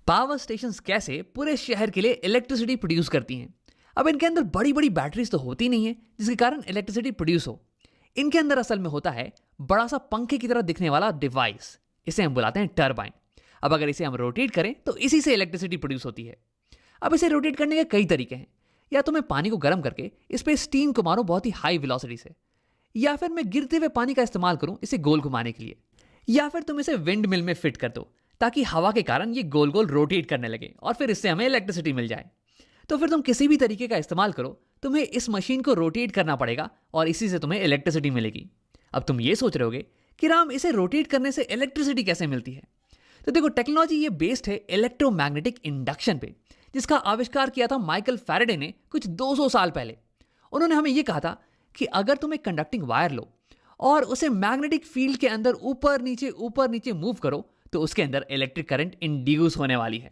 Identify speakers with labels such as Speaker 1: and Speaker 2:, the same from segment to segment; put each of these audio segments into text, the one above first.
Speaker 1: Power stations कैसे पूरे शहर के लिए इलेक्ट्रिसिटी प्रोड्यूस करती हैं। अब इनके अंदर बड़ी बड़ी बैटरीज तो होती नहीं है जिसके कारण इलेक्ट्रिसिटी प्रोड्यूस हो। इनके अंदर असल में होता है बड़ा सा पंखे की तरह दिखने वाला डिवाइस, इसे हम बुलाते हैं टरबाइन। अब अगर इसे हम रोटेट करें तो इसी से इलेक्ट्रिसिटी प्रोड्यूस होती है। अब इसे रोटेट करने के कई तरीके हैं। या तो मैं पानी को गर्म करके इस पर स्टीम को मारूं बहुत ही हाई वेलोसिटी से, या फिर मैं गिरते हुए पानी का इस्तेमाल करूं इसे गोल घुमाने के लिए, या फिर तुम इसे विंड मिल में फिट कर दो ताकि हवा के कारण ये गोल गोल रोटेट करने लगे और फिर इससे हमें इलेक्ट्रिसिटी मिल जाए। तो फिर तुम किसी भी तरीके का इस्तेमाल करो, तुम्हें इस मशीन को रोटेट करना पड़ेगा और इसी से तुम्हें इलेक्ट्रिसिटी मिलेगी। अब तुम ये सोच रहे होगे कि राम, इसे रोटेट करने से इलेक्ट्रिसिटी कैसे मिलती है? तो देखो, टेक्नोलॉजी ये बेस्ड है इलेक्ट्रोमैग्नेटिक इंडक्शन पे, जिसका आविष्कार किया था माइकल फैराडे ने कुछ 200 साल पहले। उन्होंने हमें यह कहा था कि अगर तुम एक कंडक्टिंग वायर लो और उसे मैग्नेटिक फील्ड के अंदर ऊपर नीचे मूव करो तो उसके अंदर इलेक्ट्रिक करंट इंड्यूस होने वाली है।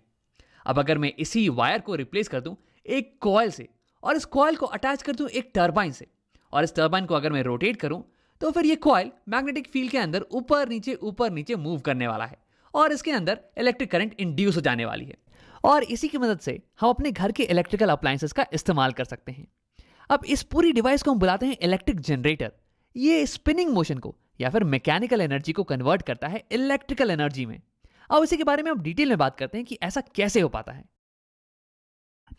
Speaker 1: अब अगर मैं इसी वायर को रिप्लेस कर दूं एक कॉइल से और इस कॉइल को अटैच कर दूं एक टरबाइन से, और इस टरबाइन को अगर मैं रोटेट करूं तो फिर ये कॉइल मैग्नेटिक फील्ड के अंदर ऊपर नीचे मूव करने वाला है और इसके अंदर इलेक्ट्रिक करंट इंड्यूस हो जाने वाली है। और इसी की मदद से हम अपने घर के इलेक्ट्रिकल अप्लायंसेस का इस्तेमाल कर सकते हैं। अब इस पूरी डिवाइस को हम बुलाते हैं इलेक्ट्रिक जनरेटर। ये स्पिनिंग मोशन को या फिर मैकेनिकल एनर्जी को कन्वर्ट करता है इलेक्ट्रिकल एनर्जी में। अब इसी के बारे में अब डिटेल में बात करते हैं कि ऐसा कैसे हो पाता है।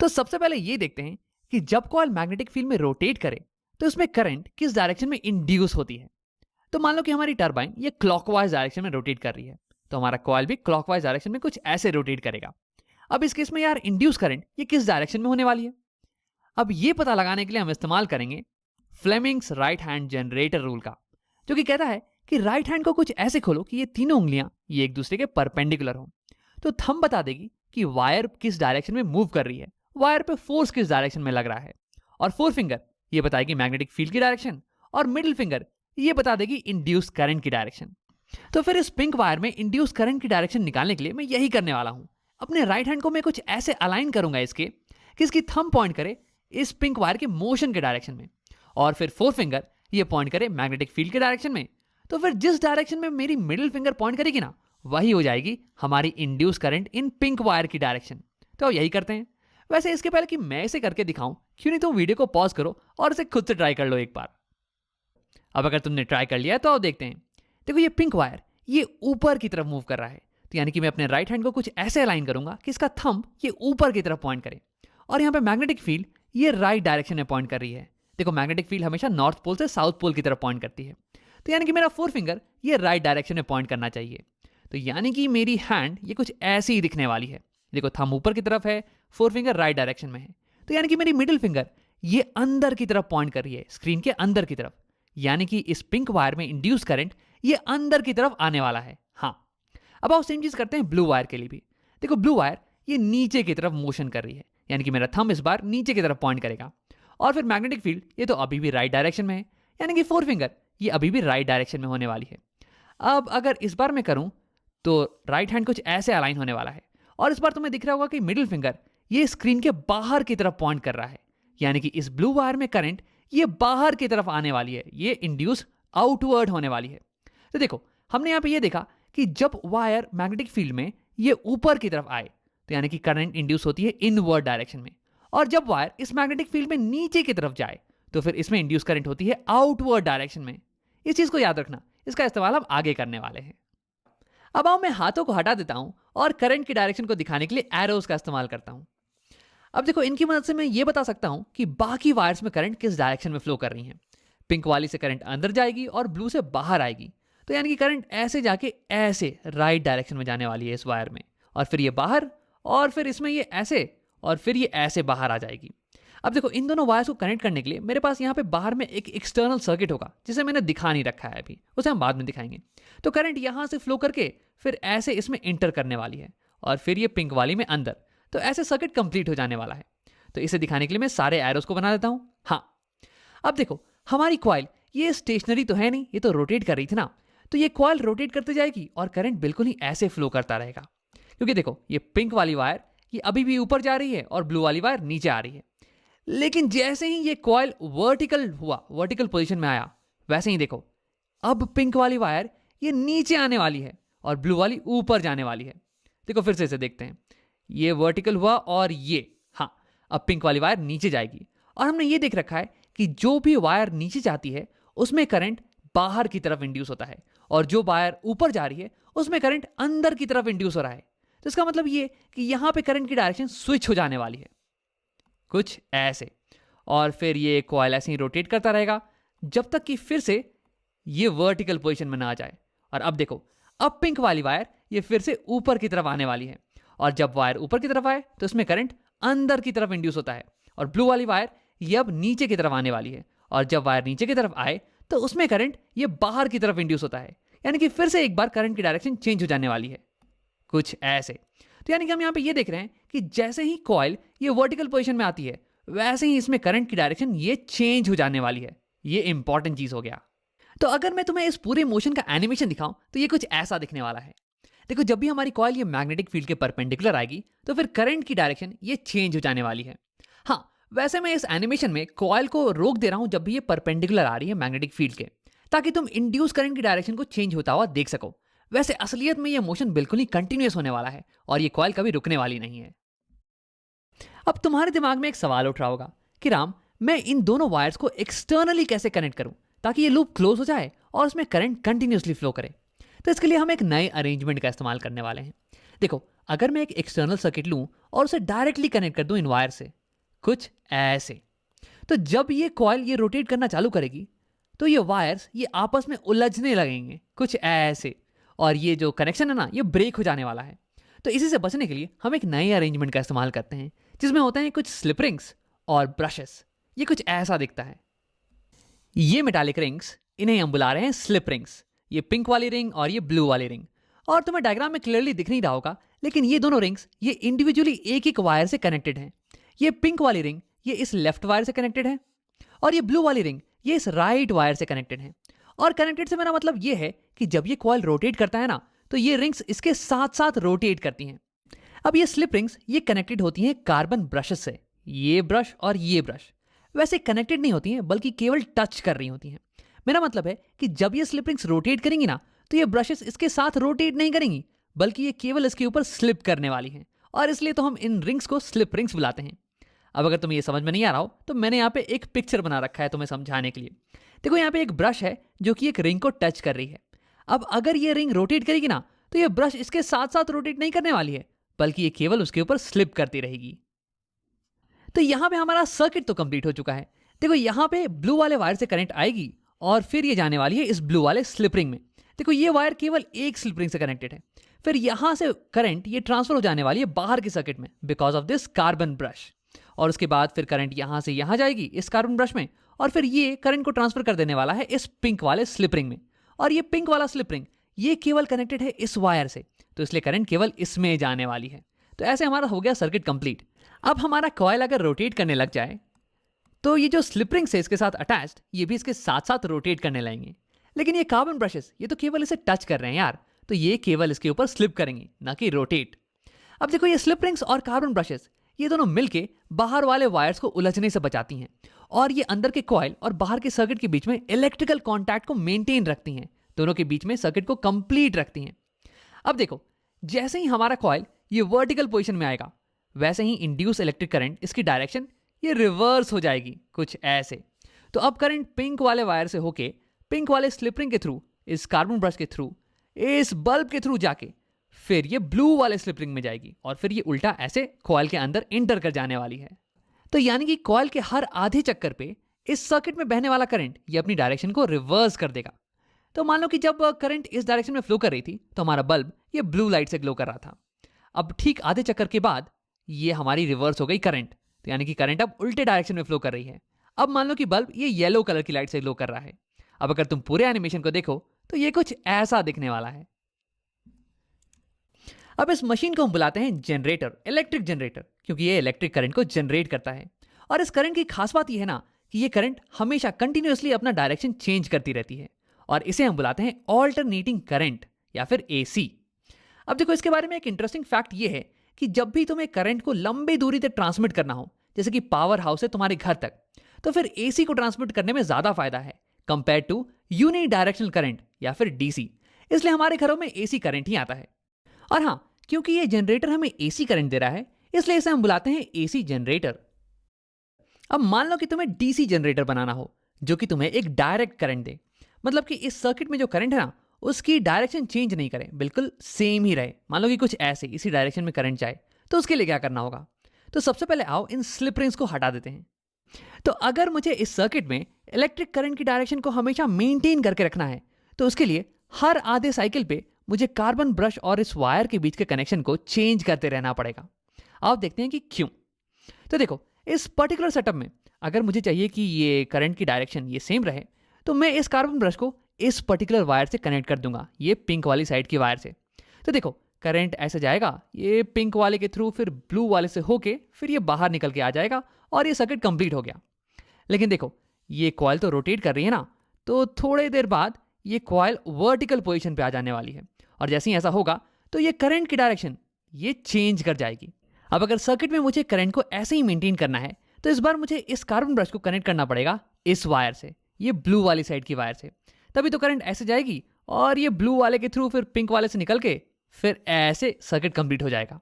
Speaker 1: तो सबसे पहले ये देखते हैं कि जब कॉइल मैग्नेटिक फील्ड में रोटेट करे तो इसमें करंट किस डायरेक्शन में इंड्यूस होती है। तो मान लो कि हमारी टरबाइन ये क्लॉकवाइज डायरेक्शन में रोटेट कर रही है, तो हमारा कॉइल भी क्लॉकवाइज डायरेक्शन में कुछ ऐसे रोटेट करेगा। अब इस केस में यार इंड्यूस करंट ये किस डायरेक्शन में होने वाली है? अब ये पता लगाने के लिए हम इस्तेमाल करेंगे Fleming's right hand generator rule का, जो कि कहता है कि राइट हैंड को कुछ ऐसे खोलो कि ये तीनों उंगलियां ये एक दूसरे के परपेंडिकुलर हो। तो थंब बता देगी कि वायर किस डायरेक्शन में मूव कर रही है, वायर पे फोर्स किस डायरेक्शन में लग रहा है, और फोर फिंगर ये बताएगी मैग्नेटिक फील्ड की डायरेक्शन, और मिडिल फिंगर ये बता देगी इंड्यूस करंट की डायरेक्शन। तो फिर इस पिंक वायर में इंड्यूस करंट की डायरेक्शन निकालने के लिए मैं यही करने वाला हूं। अपने राइट हैंड को मैं कुछ ऐसे अलाइन करूंगा इसके कि इसकी थंब पॉइंट करे इस पिंक वायर के मोशन के डायरेक्शन में, और फिर फोर फिंगर ये पॉइंट करे मैग्नेटिक फील्ड के डायरेक्शन में। तो फिर जिस डायरेक्शन में मेरी मिडिल फिंगर पॉइंट करेगी ना, वही हो जाएगी हमारी induce current in pink wire की डायरेक्शन। तो यही करते हैं। वैसे इसके पहले कि मैं इसे करके दिखाऊं, क्यों नहीं तुम वीडियो को पॉज करो और इसे खुद से ट्राई कर लो एक बार। अब अगर तुमने ट्राई कर लिया तो आओ देखते हैं। देखो, ये पिंक वायर ये ऊपर की तरफ मूव कर रहा है, तो यानी कि मैं अपने राइट हैंड को कुछ ऐसे अलाइन करूंगा कि इसका थंब ये ऊपर की तरफ पॉइंट करे, और यहाँ पे मैग्नेटिक फील्ड ये राइट डायरेक्शन में पॉइंट कर रही है। देखो, मैग्नेटिक फील्ड हमेशा नॉर्थ पोल से साउथ पोल की तरफ पॉइंट करती है, तो यानी कि मेरा फोर फिंगर ये राइट डायरेक्शन में पॉइंट करना चाहिए। तो यानी कि मेरी हैंड ये कुछ ऐसी ही दिखने वाली है। देखो, थंब ऊपर की तरफ है, फोर फिंगर राइट डायरेक्शन में है, तो यानी कि मेरी मिडिल फिंगर ये अंदर की तरफ पॉइंट कर रही है, स्क्रीन के अंदर की तरफ। यानी कि इस पिंक वायर में इंड्यूस करंट ये अंदर की तरफ आने वाला है। हाँ, अब आओ सेम चीज करते हैं ब्लू वायर के लिए भी। देखो, ब्लू वायर ये नीचे की तरफ मोशन कर रही है, यानी कि मेरा थंब इस बार नीचे की तरफ पॉइंट करेगा, और फिर मैग्नेटिक फील्ड ये तो अभी भी राइट डायरेक्शन में है, यानी कि फोर फिंगर ये अभी भी राइट डायरेक्शन में होने वाली है। अब अगर इस बार मैं करूं तो राइट हैंड कुछ ऐसे अलाइन होने वाला है, और इस बार तुम्हें दिख रहा होगा कि मिडिल फिंगर ये स्क्रीन के बाहर की तरफ पॉइंट कर रहा है, यानी कि इस ब्लू वायर में करंट ये बाहर की तरफ आने वाली है, ये इंड्यूस आउटवर्ड होने वाली है। तो देखो, हमने यहाँ पे ये देखा कि जब वायर मैग्नेटिक फील्ड में ये ऊपर की तरफ आए तो यानी कि करंट इंड्यूस होती है इनवर्ड डायरेक्शन में, और जब वायर इस मैग्नेटिक फील्ड में नीचे की तरफ जाए तो फिर इसमें इंड्यूस करंट होती है आउटवर्ड डायरेक्शन में। इस चीज को याद रखना, इसका इस्तेमाल हम आगे करने वाले हैं। अब आओ मैं हाथों को हटा देता हूं और करंट की डायरेक्शन को दिखाने के लिए एरोज का इस्तेमाल करता हूं। अब देखो, इनकी मदद से मैं ये बता सकता हूं कि बाकी वायर्स में करंट किस डायरेक्शन में फ्लो कर रही हैं। पिंक वाली से करंट अंदर जाएगी और ब्लू से बाहर आएगी, तो यानी कि करंट ऐसे जाके ऐसे राइट डायरेक्शन में जाने वाली है इस वायर में, और फिर ये बाहर, और फिर इसमें ये ऐसे, और फिर ये ऐसे बाहर आ जाएगी। अब देखो, इन दोनों वायर्स को कनेक्ट करने के लिए मेरे पास यहाँ पे बाहर में एक एक्सटर्नल सर्किट होगा, जिसे मैंने दिखा नहीं रखा है अभी, उसे हम बाद में दिखाएंगे। तो करंट यहाँ से फ्लो करके फिर ऐसे इसमें इंटर करने वाली है, और फिर ये पिंक वाली में अंदर, तो ऐसे सर्किट कंप्लीट हो जाने वाला है। तो इसे दिखाने के लिए मैं सारे एरोस को बना देता हूं। हाँ, अब देखो, हमारी कॉइल ये स्टेशनरी तो है नहीं, ये तो रोटेट कर रही थी ना, तो ये कॉइल रोटेट करते जाएगी और करंट बिल्कुल ही ऐसे फ्लो करता रहेगा। क्योंकि देखो, ये पिंक वाली वायर ये अभी भी ऊपर जा रही है और ब्लू वाली वायर नीचे आ रही है, लेकिन जैसे ही ये कॉइल वर्टिकल पोजीशन में आया, वैसे ही देखो अब पिंक वाली वायर ये नीचे आने वाली है और ब्लू वाली ऊपर जाने वाली है। देखो, फिर से इसे देखते हैं। ये वर्टिकल हुआ और ये, हाँ, अब पिंक वाली वायर नीचे जाएगी। और हमने ये देख रखा है कि जो भी वायर नीचे जाती है उसमें करंट बाहर की तरफ इंड्यूस होता है, और जो वायर ऊपर जा रही है उसमें करंट अंदर की तरफ इंड्यूस हो रहा है। तो इसका मतलब ये कि यहां पे करंट की डायरेक्शन स्विच हो जाने वाली है, कुछ ऐसे। और फिर ये कॉइल ऐसे ही रोटेट करता रहेगा जब तक कि फिर से ये वर्टिकल पोजीशन में ना आ जाए। और अब देखो, अब पिंक वाली वायर ये फिर से ऊपर की तरफ आने वाली है, और जब वायर ऊपर की तरफ आए तो इसमें करंट अंदर की तरफ इंड्यूस होता है। और ब्लू वाली वायर ये अब नीचे की तरफ आने वाली है, और जब वायर नीचे की तरफ आए तो उसमें करंट ये बाहर की तरफ इंड्यूस होता है। यानी कि फिर से एक बार करंट की डायरेक्शन चेंज हो जाने वाली है, कुछ ऐसे। तो यानी कि हम यहाँ पे ये देख रहे हैं कि जैसे ही कॉइल ये वर्टिकल पोजीशन में आती है वैसे ही इसमें करंट की डायरेक्शन ये चेंज हो जाने वाली है। ये इंपॉर्टेंट चीज हो गया। तो अगर मैं तुम्हें इस पूरे मोशन का एनिमेशन दिखाऊं तो ये कुछ ऐसा दिखने वाला है। देखो, जब भी हमारी कॉइल ये मैग्नेटिक फील्ड के परपेंडिकुलर आएगी तो फिर करंट की डायरेक्शन ये चेंज हो जाने वाली है। हाँ, वैसे मैं इस एनिमेशन में कॉइल को रोक दे रहा हूं जब भी ये परपेंडिकुलर आ रही है मैग्नेटिक फील्ड के, ताकि तुम इंड्यूस करंट की डायरेक्शन को चेंज होता हुआ देख सको। वैसे असलियत में ये मोशन बिल्कुल ही कंटिन्यूअस होने वाला है और ये कॉइल कभी रुकने वाली नहीं है। अब तुम्हारे दिमाग में एक सवाल उठ रहा होगा कि राम, मैं इन दोनों वायर्स को एक्सटर्नली कैसे कनेक्ट करूं ताकि ये लूप क्लोज हो जाए और उसमें करंट कंटिन्यूअसली फ्लो करे। तो इसके लिए हम एक नए अरेंजमेंट का इस्तेमाल करने वाले हैं। देखो, अगर मैं एक एक्सटर्नल सर्किट लूं और उसे डायरेक्टली कनेक्ट कर दूं इन वायर से, कुछ ऐसे, तो जब ये कॉइल ये रोटेट करना चालू करेगी तो ये वायर्स ये आपस में उलझने लगेंगे, कुछ ऐसे, और ये जो कनेक्शन है ना ये ब्रेक हो जाने वाला है। तो इसी से बचने के लिए हम एक नए अरेंजमेंट का इस्तेमाल करते हैं जिसमें होते हैं कुछ स्लिप रिंग्स और ब्रशेस। ये कुछ ऐसा दिखता है। ये मेटालिक रिंग्स, इन्हें हम बुला रहे हैं स्लिप रिंग्स। ये पिंक वाली रिंग और ये ब्लू वाली रिंग। और तुम्हें डायग्राम में क्लियरली दिख नहीं रहा होगा, लेकिन ये दोनों रिंग्स ये इंडिविजुअली एक एक वायर से कनेक्टेड हैं। ये पिंक वाली रिंग ये इस लेफ्ट वायर से कनेक्टेड है, और ये ब्लू वाली रिंग ये इस राइट वायर से कनेक्टेड है। और कनेक्टेड से मेरा मतलब ये है कि जब ये कॉइल रोटेट करता है ना तो ये रिंग्स इसके साथ साथ रोटेट करती हैं। अब ये स्लिप रिंग्स ये कनेक्टेड होती हैं कार्बन ब्रशेस से। ये ब्रश और ये ब्रश वैसे कनेक्टेड नहीं होती हैं, बल्कि केवल टच कर रही होती हैं। मेरा मतलब है कि जब ये स्लिप रिंग्स रोटेट करेंगी ना तो ये ब्रशेस इसके साथ रोटेट नहीं करेंगी, बल्कि ये केवल इसके ऊपर स्लिप करने वाली हैं, और इसलिए तो हम इन रिंग्स को स्लिप रिंग्स बुलाते हैं। अब अगर तुम्हें ये समझ में नहीं आ रहा हो तो मैंने यहाँ पे एक पिक्चर बना रखा है तुम्हें समझाने के लिए। देखो, यहाँ पे एक ब्रश है जो कि एक रिंग को टच कर रही है। अब अगर ये रिंग रोटेट करेगी ना तो ये ब्रश इसके साथ साथ रोटेट नहीं करने वाली है, बल्कि ये केवल उसके ऊपर स्लिप करती रहेगी। तो यहां पे हमारा सर्किट तो कंप्लीट हो चुका है। देखो, यहां पे ब्लू वाले वायर से करंट आएगी और फिर ये जाने वाली है इस ब्लू वाले स्लिप रिंग में। देखो, ये वायर केवल एक स्लिप रिंग से कनेक्टेड है। फिर यहां से करंट ये ट्रांसफर हो जाने वाली है बाहर के सर्किट में because of this carbon brush, और उसके बाद फिर करंट यहां से यहां जाएगी इस कार्बन ब्रश में, और फिर ये करंट को ट्रांसफर कर देने वाला है इस पिंक वाले स्लिप रिंग में। और ये पिंक वाला स्लिप रिंग ये केवल कनेक्टेड है इस वायर से, तो इसलिए करंट केवल इसमें जाने वाली है। तो ऐसे हमारा हो गया सर्किट कंप्लीट। अब हमारा कॉइल अगर रोटेट करने लग जाए तो ये जो स्लिप रिंग से इसके साथ अटैच्ड ये भी इसके साथ साथ रोटेट करने लगेंगे। लेकिन ये कार्बन ब्रशेस ये तो केवल इसे टच कर रहे हैं यार, तो ये केवल इसके ऊपर स्लिप करेंगे, ना कि रोटेट। अब देखो, ये स्लिप रिंग्स और कार्बन ब्रशेस ये दोनों मिलके बाहर वाले वायर्स को उलझने से बचाती हैं, और ये अंदर के कॉइल और बाहर के सर्किट के बीच में इलेक्ट्रिकल कॉन्टैक्ट को मेंटेन रखती हैं, दोनों के बीच में सर्किट को कंप्लीट रखती हैं। अब देखो, जैसे ही हमारा कॉइल ये वर्टिकल पोजीशन में आएगा वैसे ही इंड्यूस इलेक्ट्रिक करंट इसकी डायरेक्शन ये रिवर्स हो जाएगी, कुछ ऐसे। तो अब करंट पिंक वाले वायर से होके पिंक वाले स्लिप रिंग के थ्रू, इस कार्बन ब्रश के थ्रू, इस बल्ब के थ्रू जाके फिर ये ब्लू वाले स्लिप रिंग में जाएगी, और फिर ये उल्टा ऐसे कॉइल के अंदर इंटर कर जाने वाली है। तो यानी कि कॉइल के हर आधे चक्कर पे इस सर्किट में बहने वाला करंट ये अपनी डायरेक्शन को रिवर्स कर देगा। तो मान लो कि जब करंट इस डायरेक्शन में फ्लो कर रही थी तो हमारा बल्ब ये ब्लू लाइट से ग्लो कर रहा था। अब ठीक आधे चक्कर के बाद ये हमारी रिवर्स हो गई करंट, तो यानी कि करंट अब उल्टे डायरेक्शन में फ्लो कर रही है। अब मान लो कि बल्ब ये येलो कलर की लाइट से ग्लो कर रहा है। अब अगर तुम पूरे एनिमेशन को देखो तो ये कुछ ऐसा दिखने वाला है। अब इस मशीन को हम बुलाते हैं जनरेटर, इलेक्ट्रिक जनरेटर, क्योंकि ये इलेक्ट्रिक करंट को जनरेट करता है। और इस करंट की खास बात यह है ना कि ये करंट हमेशा कंटिन्यूअसली अपना डायरेक्शन चेंज करती रहती है, और इसे हम बुलाते हैं ऑल्टरनेटिंग करंट या फिर एसी। अब देखो, इसके बारे में एक इंटरेस्टिंग फैक्ट ये है कि जब भी तुम्हें करंट को लंबी दूरी तक ट्रांसमिट करना हो, जैसे कि पावर हाउस से तुम्हारे घर तक, तो फिर एसी को ट्रांसमिट करने में ज्यादा फायदा है compare to unidirectional current या फिर डीसी। इसलिए हमारे घरों में एसी करंट ही आता है। और हाँ, क्योंकि ये जनरेटर हमें एसी करंट दे रहा है, इसलिए इसे हम बुलाते हैं एसी जनरेटर। अब मान लो कि तुम्हें डीसी जनरेटर बनाना हो, जो कि तुम्हें एक डायरेक्ट करंट दे, मतलब कि इस सर्किट में जो करंट है ना, उसकी डायरेक्शन चेंज नहीं करे, बिल्कुल सेम ही रहे। मान लो कि कुछ ऐसे इसी डायरेक्शन में करंट जाए, तो उसके लिए क्या करना होगा? तो सबसे पहले आओ इन स्लिप रिंग्स को हटा देते हैं। तो अगर मुझे इस सर्किट में इलेक्ट्रिक करंट की डायरेक्शन को हमेशा मेंटेन करके रखना है, तो उसके लिए हर आधे साइकिल पे मुझे कार्बन ब्रश और इस वायर के बीच के कनेक्शन को चेंज करते रहना पड़ेगा। आप देखते हैं कि क्यों। तो देखो, इस पर्टिकुलर सेटअप में अगर मुझे चाहिए कि ये करंट की डायरेक्शन ये सेम रहे, तो मैं इस कार्बन ब्रश को इस पर्टिकुलर वायर से कनेक्ट कर दूंगा, ये पिंक वाली साइड की वायर से। तो देखो, करंट ऐसे जाएगा, ये पिंक वाले के थ्रू, फिर ब्लू वाले से होके, फिर ये बाहर निकल के आ जाएगा और ये सर्किट कंप्लीट हो गया। लेकिन देखो, ये कॉइल तो रोटेट कर रही है ना, तो थोड़ी देर बाद ये कॉइल वर्टिकल पोजीशन पे आ जाने वाली है, और जैसे ही ऐसा होगा तो ये करंट की डायरेक्शन ये चेंज कर जाएगी। अब अगर सर्किट में मुझे करंट को ऐसे ही मेंटेन करना है, तो इस बार मुझे इस कार्बन ब्रश को कनेक्ट करना पड़ेगा इस वायर से, ये ब्लू वाली साइड की वायर से। तभी तो करंट ऐसे जाएगी और ये ब्लू वाले के थ्रू फिर पिंक वाले से निकल के फिर ऐसे सर्किट कंप्लीट हो जाएगा।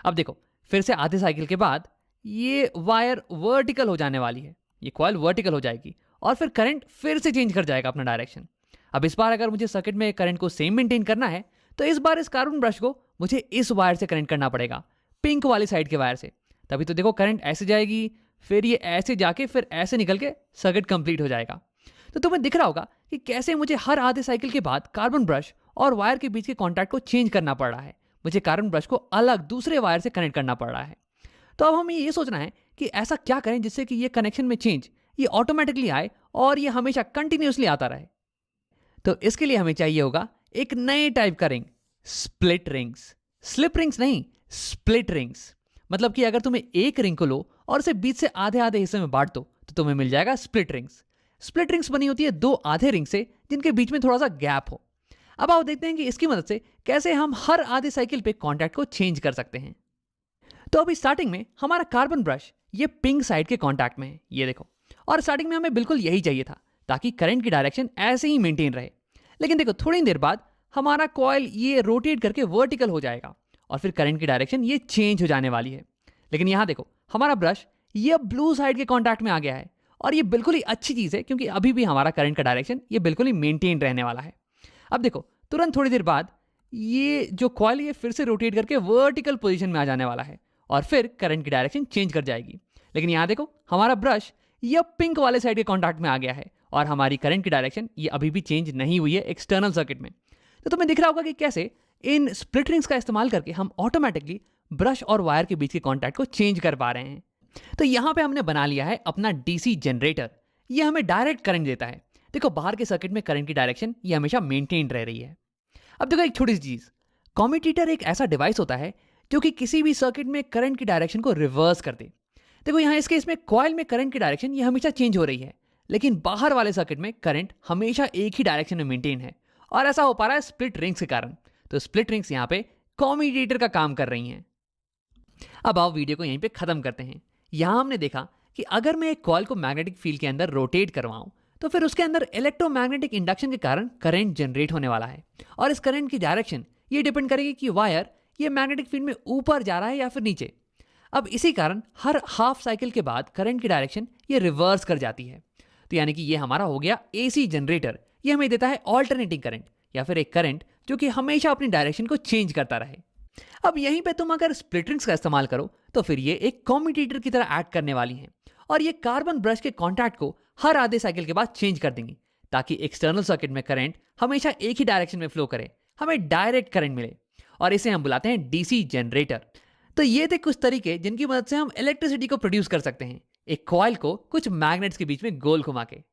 Speaker 1: अब देखो, फिर से आधे साइकिल के बाद ये वायर वर्टिकल हो जाने वाली है, ये कॉइल वर्टिकल हो जाएगी और फिर करंट फिर से चेंज कर जाएगा अपना डायरेक्शन। अब इस बार अगर मुझे सर्किट में करंट को सेम मेंटेन करना है, तो इस बार इस कार्बन ब्रश को मुझे इस वायर से कनेक्ट करना पड़ेगा, पिंक वाली साइड के वायर से। तभी तो देखो, करंट ऐसे जाएगी, फिर ये ऐसे जाके फिर ऐसे निकल के सर्किट कंप्लीट हो जाएगा। तो तुम्हें दिख रहा होगा कि कैसे मुझे हर आधे साइकिल के बाद कार्बन ब्रश और वायर के बीच के कॉन्टैक्ट को चेंज करना पड़ रहा है, मुझे कार्बन ब्रश को अलग दूसरे वायर से कनेक्ट करना पड़ रहा है। तो अब हमें ये सोचना है कि ऐसा क्या करें जिससे कि ये कनेक्शन में चेंज ये ऑटोमेटिकली आए और ये हमेशा कंटिन्यूसली आता रहे। तो इसके लिए हमें चाहिए होगा एक नए टाइप का ring, split rings. Slip rings नहीं, स्प्लिट रिंग्स। मतलब कि अगर तुम्हें एक रिंग को लो और उसे बीच से आधे आधे हिस्से में बांट दो, तो तुम्हें मिल जाएगा स्प्लिट रिंग्स। स्प्लिट रिंग्स बनी होती है दो आधे रिंग से, जिनके बीच में थोड़ा सा गैप हो। अब आओ देखते हैं कि इसकी मदद से कैसे हम हर आधे साइकिल पे कॉन्टैक्ट को चेंज कर सकते हैं। तो अभी स्टार्टिंग में हमारा कार्बन ब्रश ये पिंक साइड के कॉन्टैक्ट में है, ये देखो। और स्टार्टिंग में हमें बिल्कुल यही चाहिए था, ताकि करंट की डायरेक्शन ऐसे ही मेंटेन रहे। लेकिन देखो, थोड़ी देर बाद हमारा कॉइल ये रोटेट करके वर्टिकल हो जाएगा और फिर करंट की डायरेक्शन ये चेंज हो जाने वाली है। लेकिन यहां देखो, हमारा ब्रश ये ब्लू साइड के कॉन्टैक्ट में आ गया है, और ये बिल्कुल ही अच्छी चीज है, क्योंकि अभी भी हमारा करंट का डायरेक्शन ये बिल्कुल ही मेंटेन रहने वाला है। अब देखो, तुरंत थोड़ी देर बाद ये जो कॉइल ये फिर से रोटेट करके वर्टिकल पोजीशन में आ जाने वाला है और फिर करंट की डायरेक्शन चेंज कर जाएगी। लेकिन यहां देखो, हमारा ब्रश ये पिंक वाले साइड के कॉन्टैक्ट में आ गया है और हमारी करंट की डायरेक्शन ये अभी भी चेंज नहीं हुई है एक्सटर्नल सर्किट में। तो तुम्हें दिख रहा होगा कि कैसे इन स्प्लिट रिंग्स का इस्तेमाल करके हम ऑटोमेटिकली ब्रश और वायर के बीच के कॉन्टैक्ट को चेंज कर पा रहे हैं। तो यहां पे हमने बना लिया है अपना डीसी जनरेटर। ये हमें डायरेक्ट करंट देता है। देखो, बाहर के सर्किट में करंट की डायरेक्शन ये हमेशा मेंटेन रह रही है। अब देखो, एक छोटी सी चीज, कम्यूटेटर एक ऐसा डिवाइस होता है जो कि किसी भी सर्किट में करंट की डायरेक्शन को रिवर्स कर दे। देखो, यहाँ इस केस में कॉइल में करंट की डायरेक्शन ये हमेशा चेंज हो रही है, लेकिन बाहर वाले सर्किट में करंट हमेशा एक ही डायरेक्शन में मेंटेन है, और ऐसा हो पा रहा है स्प्लिट रिंग्स के कारण। तो स्प्लिट रिंग्स यहाँ पे कम्यूटेटर का काम कर रही हैं। अब आओ वीडियो को यहीं पे खत्म करते हैं। यहां हमने देखा कि अगर मैं एक कॉइल को मैग्नेटिक फील्ड के अंदर रोटेट करवाऊं, तो फिर उसके अंदर इलेक्ट्रोमैग्नेटिक इंडक्शन के कारण करंट जनरेट होने वाला है, और इस करंट की डायरेक्शन ये डिपेंड करेगी कि वायर ये मैग्नेटिक फील्ड में ऊपर जा रहा है या फिर नीचे। अब इसी कारण हर हाफ साइकिल के बाद करंट की डायरेक्शन ये रिवर्स कर जाती है। तो यानी कि ये हमारा हो गया एसी जनरेटर। ये हमें देता है ऑल्टरनेटिंग करंट, या फिर एक करंट जो कि हमेशा अपनी डायरेक्शन को चेंज करता रहे। अब यहीं पे तुम अगर स्प्लिट रिंग्स का इस्तेमाल करो, तो फिर ये एक कम्यूटेटर की तरह एक्ट करने वाली हैं, और ये कार्बन ब्रश के कॉन्टैक्ट को हर आधे साइकिल के बाद चेंज कर देंगी, ताकि एक्सटर्नल सर्किट में करंट हमेशा एक ही डायरेक्शन में फ्लो करे, हमें डायरेक्ट करंट मिले, और इसे हम बुलाते हैं डीसी जनरेटर। तो ये थे कुछ तरीके जिनकी मदद से हम इलेक्ट्रिसिटी को प्रोड्यूस कर सकते हैं, एक कॉइल को कुछ मैग्नेट्स के बीच में गोल घुमा के।